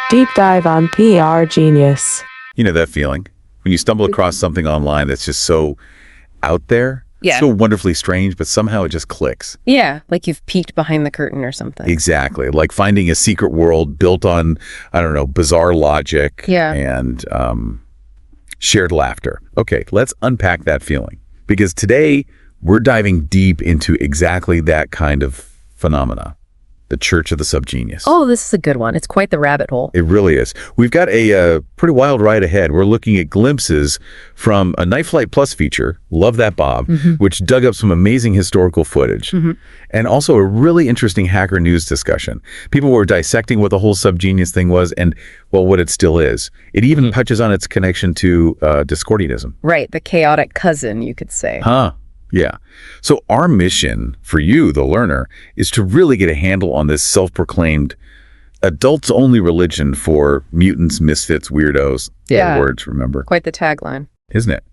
Deep dive on PR Genius. You know that feeling? When you stumble across something online that's just so out there, Yeah. so wonderfully strange, but somehow it just clicks. Yeah, like you've peeked behind the curtain or something. Exactly. Like finding a secret world built on, I don't know, bizarre logic Yeah. and shared laughter. Okay, let's unpack that feeling. Because today, we're diving deep into exactly that kind of phenomena. The Church of the SubGenius. Oh, this is a good one. It's quite the rabbit hole. It really is. We've got a pretty wild ride ahead. We're looking at glimpses from a Night Flight Plus feature, Love That Bob, which dug up some amazing historical footage, and also a really interesting Hacker News discussion. People were dissecting what the whole SubGenius thing was and, well, what it still is. It even touches on its connection to Discordianism. Right, the chaotic cousin, you could say. Huh. Yeah. So our mission for you, the learner, is to really get a handle on this self-proclaimed adults-only religion for mutants, misfits, weirdos. Yeah. Words, remember? Quite the tagline. Isn't it?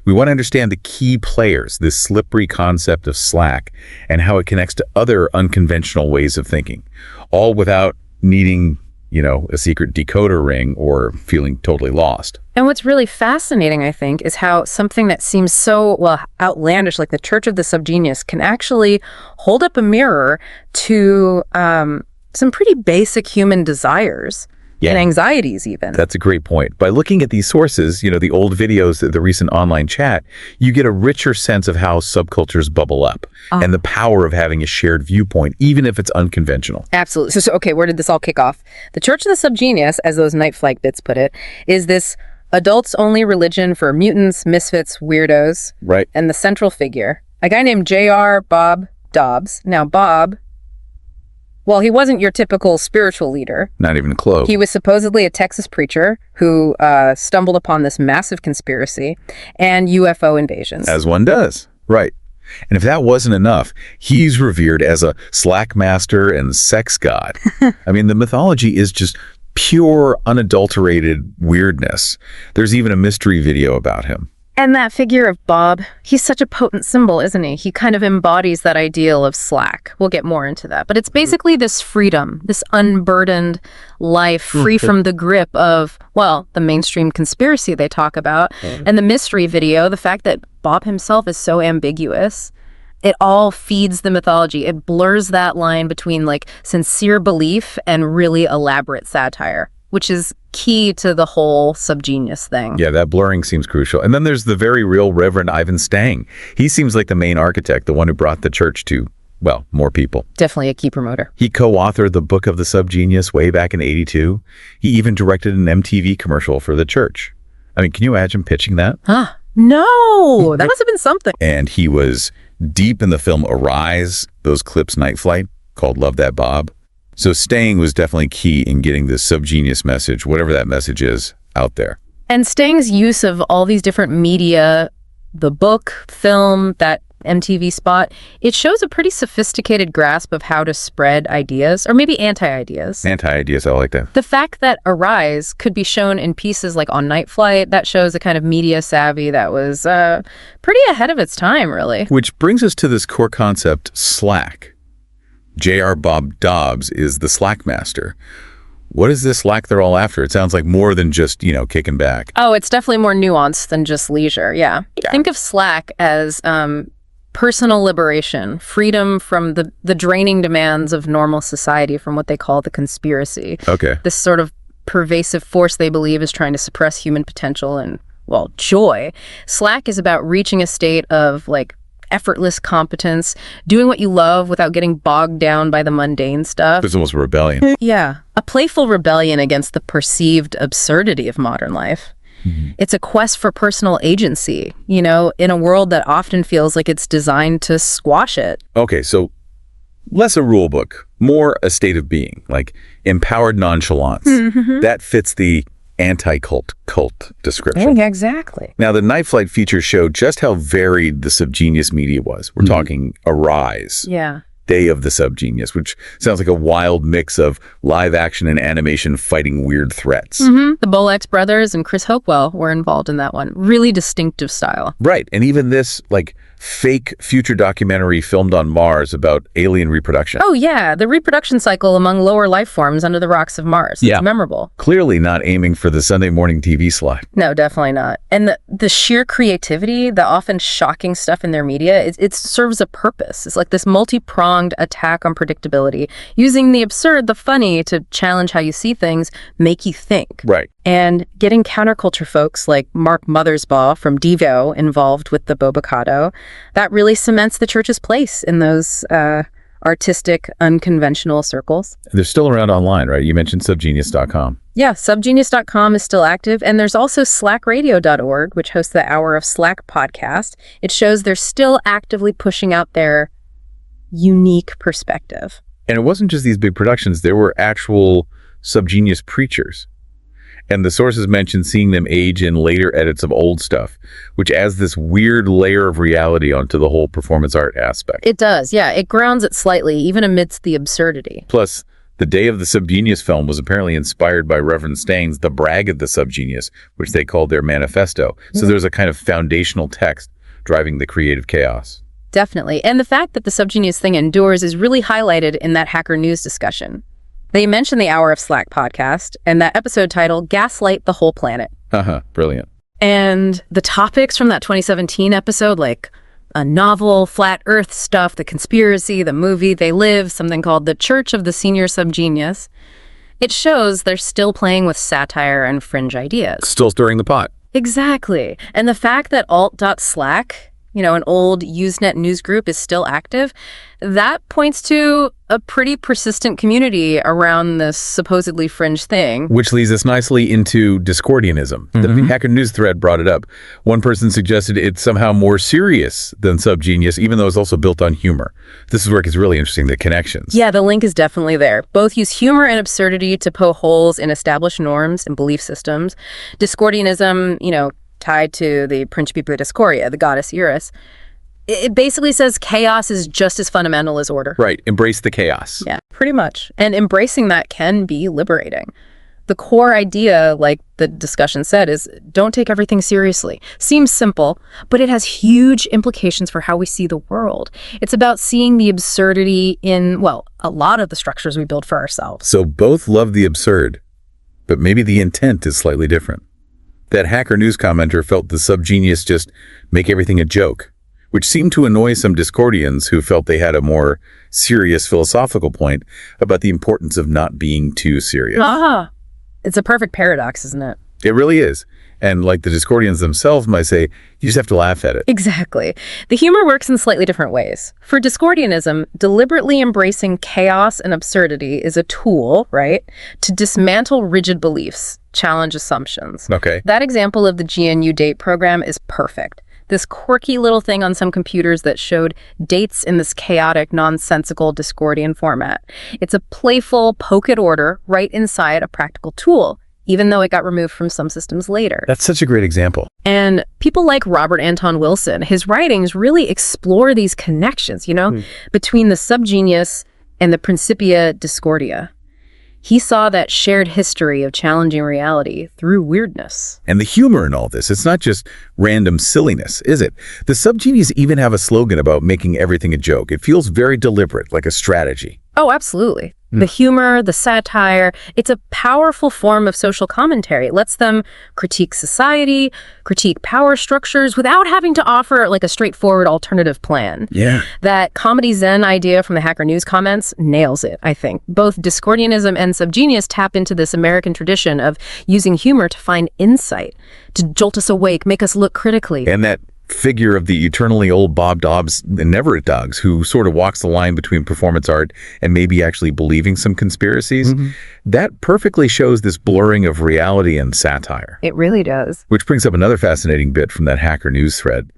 We want to understand the key players, this slippery concept of Slack, and how it connects to other unconventional ways of thinking, all without needing, you know, a secret decoder ring or feeling totally lost. And what's really fascinating, I think, is how something that seems so, well, outlandish, like the Church of the SubGenius, can actually hold up a mirror to some pretty basic human desires and anxieties even. That's a great point. By looking at these sources, you know, the old videos, the recent online chat, you get a richer sense of how subcultures bubble up and the power of having a shared viewpoint, even if it's unconventional. Absolutely. So, okay, where did this all kick off? The Church of the SubGenius, as those Night Flight bits put it, is this adults-only religion for mutants, misfits, weirdos. Right. And the central figure, a guy named J.R. Bob Dobbs. Now, Bob, well, he wasn't your typical spiritual leader. Not even close. He was supposedly a Texas preacher who stumbled upon this massive conspiracy and UFO invasions. As one does. Right. And if that wasn't enough, he's revered as a slack master and sex god. I mean, the mythology is just pure, unadulterated weirdness. There's even a mystery video about him. And that figure of Bob, he's such a potent symbol, isn't he? He kind of embodies that ideal of Slack. We'll get more into that. But it's basically this freedom, this unburdened life, free from the grip of, well, the mainstream conspiracy they talk about. And the mystery video, the fact that Bob himself is so ambiguous, it all feeds the mythology. It blurs that line between like sincere belief and really elaborate satire, which is key to the whole SubGenius thing. Yeah, that blurring seems crucial. And then there's the very real Reverend Ivan Stang. He seems like the main architect, the one who brought the church to, well, more people. Definitely a key promoter. He co-authored the Book of the SubGenius way back in '82. He even directed an MTV commercial for the church. I mean, can you imagine pitching that? No, that must have been something. And he was deep in the film Arise, those clips Night Flight, called Love That Bob. So Stang was definitely key in getting the SubGenius message, whatever that message is, out there. And Stang's use of all these different media, the book, film, that MTV spot, it shows a pretty sophisticated grasp of how to spread ideas, or maybe anti-ideas. Anti-ideas, I like that. The fact that Arise could be shown in pieces like on Night Flight, that shows a kind of media savvy that was pretty ahead of its time, really. Which brings us to this core concept, Slack. J.R. Bob Dobbs is the Slack master. What is this Slack they're all after? It sounds like more than just, you know, kicking back. Oh, it's definitely more nuanced than just leisure, yeah. Think of Slack as personal liberation, freedom from the draining demands of normal society, from what they call the conspiracy. Okay. This sort of pervasive force they believe is trying to suppress human potential and, well, joy. Slack is about reaching a state of, like, effortless competence, doing what you love without getting bogged down by the mundane stuff. It's almost a rebellion. Yeah, a playful rebellion against the perceived absurdity of modern life. It's a quest for personal agency, you know, in a world that often feels like it's designed to squash it. Okay, so less a rule book, more a state of being, like empowered nonchalance. That fits the anti-cult description. Exactly. Now, the Night Flight feature showed just how varied the SubGenius media was. We're talking Arise, Yeah. Day of the SubGenius, which sounds like a wild mix of live action and animation fighting weird threats. The Bolex brothers and Chris Hopewell were involved in that one. Really distinctive style. Right. And even this, like, fake future documentary filmed on Mars about alien reproduction. Oh, yeah, the reproduction cycle among lower life forms under the rocks of Mars. Yeah. It's memorable. Clearly not aiming for the Sunday morning TV slot. No, definitely not. And the sheer creativity, the often shocking stuff in their media, it serves a purpose. It's like this multi-pronged attack on predictability, using the absurd, the funny to challenge how you see things, make you think. Right. And getting counterculture folks like Mark Mothersbaugh from Devo involved with the Bobocado, that really cements the church's place in those artistic, unconventional circles. They're still around online, right? You mentioned SubGenius.com. Yeah, SubGenius.com is still active, and there's also SlackRadio.org, which hosts the Hour of Slack podcast. It shows they're still actively pushing out their unique perspective. And it wasn't just these big productions. There were actual SubGenius preachers. And the sources mentioned seeing them age in later edits of old stuff, which adds this weird layer of reality onto the whole performance art aspect. It does, yeah. It grounds it slightly, even amidst the absurdity. Plus, the day of the SubGenius film was apparently inspired by Reverend Stang's The Brag of the SubGenius, which they called their manifesto. So there's a kind of foundational text driving the creative chaos. Definitely. And the fact that the SubGenius thing endures is really highlighted in that Hacker News discussion. They mentioned the Hour of Slack podcast and that episode title, Gaslight the Whole Planet. Brilliant. And the topics from that 2017 episode, like a novel, flat earth stuff, the conspiracy, the movie They Live, something called The Church of the Senior Subgenius, it shows they're still playing with satire and fringe ideas. Still stirring the pot. Exactly. And the fact that alt.slack, an old Usenet news group, is still active, that points to a pretty persistent community around this supposedly fringe thing. Which leads us nicely into Discordianism. The Hacker News thread brought it up. One person suggested it's somehow more serious than SubGenius, even though it's also built on humor. This is where it gets really interesting, the connections. Yeah, the link is definitely there. Both use humor and absurdity to poke holes in established norms and belief systems. Discordianism, tied to the Principia Discordia, the goddess Eurus, it basically says chaos is just as fundamental as order. Right. Embrace the chaos. Yeah, pretty much. And embracing that can be liberating. The core idea, like the discussion said, is don't take everything seriously. Seems simple, but it has huge implications for how we see the world. It's about seeing the absurdity in, a lot of the structures we build for ourselves. So both love the absurd, but maybe the intent is slightly different. That Hacker News commenter felt the SubGenius just make everything a joke, which seemed to annoy some Discordians who felt they had a more serious philosophical point about the importance of not being too serious. It's a perfect paradox, isn't it? It really is. And like the Discordians themselves might say, you just have to laugh at it. Exactly. The humor works in slightly different ways. For Discordianism, deliberately embracing chaos and absurdity is a tool, right, to dismantle rigid beliefs, challenge assumptions. Okay. That example of the GNU date program is perfect. This quirky little thing on some computers that showed dates in this chaotic, nonsensical Discordian format. It's a playful poke-it order right inside a practical tool, even though it got removed from some systems later. That's such a great example. And people like Robert Anton Wilson, his writings really explore these connections, between the SubGenius and the Principia Discordia. He saw that shared history of challenging reality through weirdness. And the humor in all this, it's not just random silliness, is it? The SubGenius even have a slogan about making everything a joke. It feels very deliberate, like a strategy. Oh, absolutely. The humor, the satire, it's a powerful form of social commentary. It lets them critique society, critique power structures without having to offer like a straightforward alternative plan. Yeah. That comedy zen idea from the Hacker News comments nails it, I think. Both Discordianism and SubGenius tap into this American tradition of using humor to find insight, to jolt us awake, make us look critically. And that figure of the eternally old Bob Dobbs and Never Dogs, who sort of walks the line between performance art and maybe actually believing some conspiracies, that perfectly shows this blurring of reality and satire. It really does. Which brings up another fascinating bit from that Hacker News thread,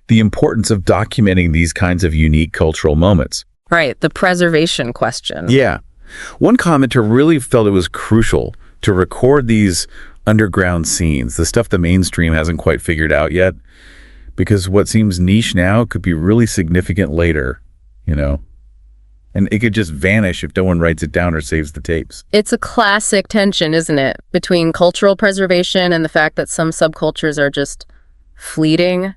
the importance of documenting these kinds of unique cultural moments. Right, the preservation question. Yeah. One commenter really felt it was crucial to record these underground scenes, the stuff the mainstream hasn't quite figured out yet, because what seems niche now could be really significant later, and it could just vanish if no one writes it down or saves the tapes. It's a classic tension, isn't it, between cultural preservation and the fact that some subcultures are just fleeting.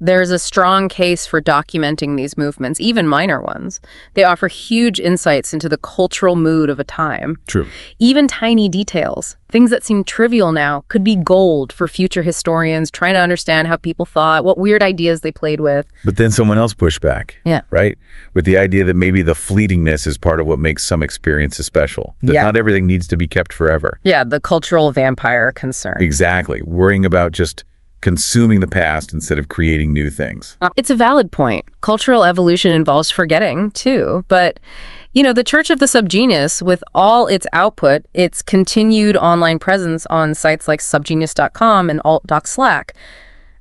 There's a strong case for documenting these movements, even minor ones. They offer huge insights into the cultural mood of a time. True. Even tiny details, things that seem trivial now, could be gold for future historians trying to understand how people thought, what weird ideas they played with. But then someone else pushed back. Yeah. Right? With the idea that maybe the fleetingness is part of what makes some experiences special. That Yeah. not everything needs to be kept forever. Yeah, the cultural vampire concern. Exactly. Worrying about just consuming the past instead of creating new things. It's a valid point. Cultural evolution involves forgetting, too. But, the Church of the SubGenius, with all its output, its continued online presence on sites like subgenius.com and alt.doc Slack,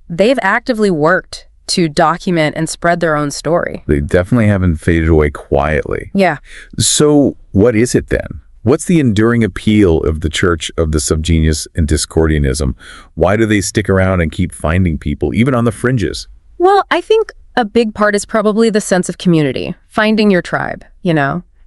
they've actively worked to document and spread their own story. They definitely haven't faded away quietly. Yeah. So what is it then? What's the enduring appeal of the Church of the SubGenius and Discordianism? Why do they stick around and keep finding people, even on the fringes? Well, I think a big part is probably the sense of community, finding your tribe,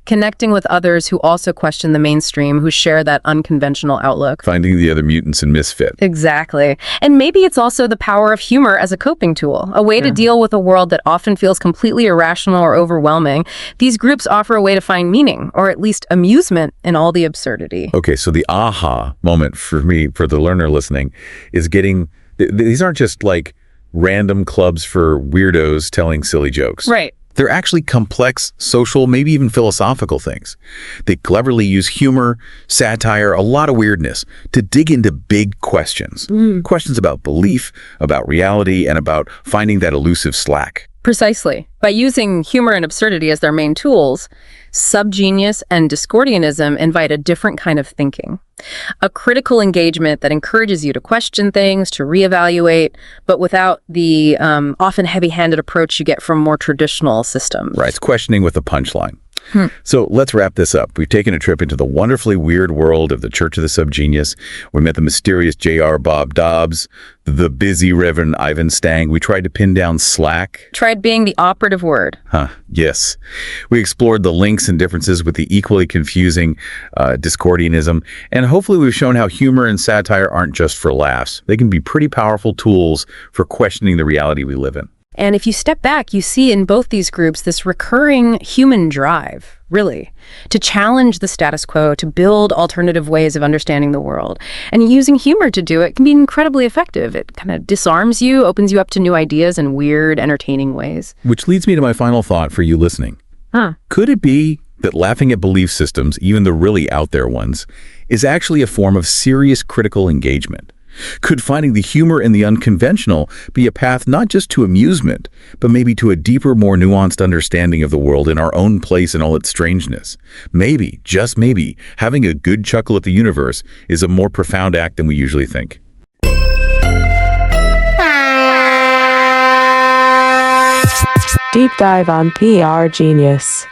connecting with others who also question the mainstream, who share that unconventional outlook. Finding the other mutants and misfit. Exactly. And maybe it's also the power of humor as a coping tool, a way to deal with a world that often feels completely irrational or overwhelming. These groups offer a way to find meaning, or at least amusement, in all the absurdity. Okay, so the aha moment for me, for the learner listening, is getting, these aren't just like random clubs for weirdos telling silly jokes. Right. They're actually complex, social, maybe even philosophical things. They cleverly use humor, satire, a lot of weirdness to dig into big questions. Questions about belief, about reality, and about finding that elusive slack. Precisely. By using humor and absurdity as their main tools, SubGenius and Discordianism invite a different kind of thinking. A critical engagement that encourages you to question things, to reevaluate, but without the often heavy-handed approach you get from more traditional systems. Right, it's questioning with a punchline. So let's wrap this up. We've taken a trip into the wonderfully weird world of the Church of the SubGenius. We met the mysterious J.R. Bob Dobbs, the busy Reverend Ivan Stang. We tried to pin down Slack. Tried being the operative word. Yes. We explored the links and differences with the equally confusing Discordianism. And hopefully we've shown how humor and satire aren't just for laughs. They can be pretty powerful tools for questioning the reality we live in. And if you step back, you see in both these groups this recurring human drive, really, to challenge the status quo, to build alternative ways of understanding the world. And using humor to do it can be incredibly effective. It kind of disarms you, opens you up to new ideas in weird, entertaining ways. Which leads me to my final thought for you listening. Could it be that laughing at belief systems, even the really out there ones, is actually a form of serious critical engagement? Could finding the humor in the unconventional be a path not just to amusement, but maybe to a deeper, more nuanced understanding of the world in our own place in all its strangeness? Maybe, just maybe, having a good chuckle at the universe is a more profound act than we usually think. Deep dive on PR Genius.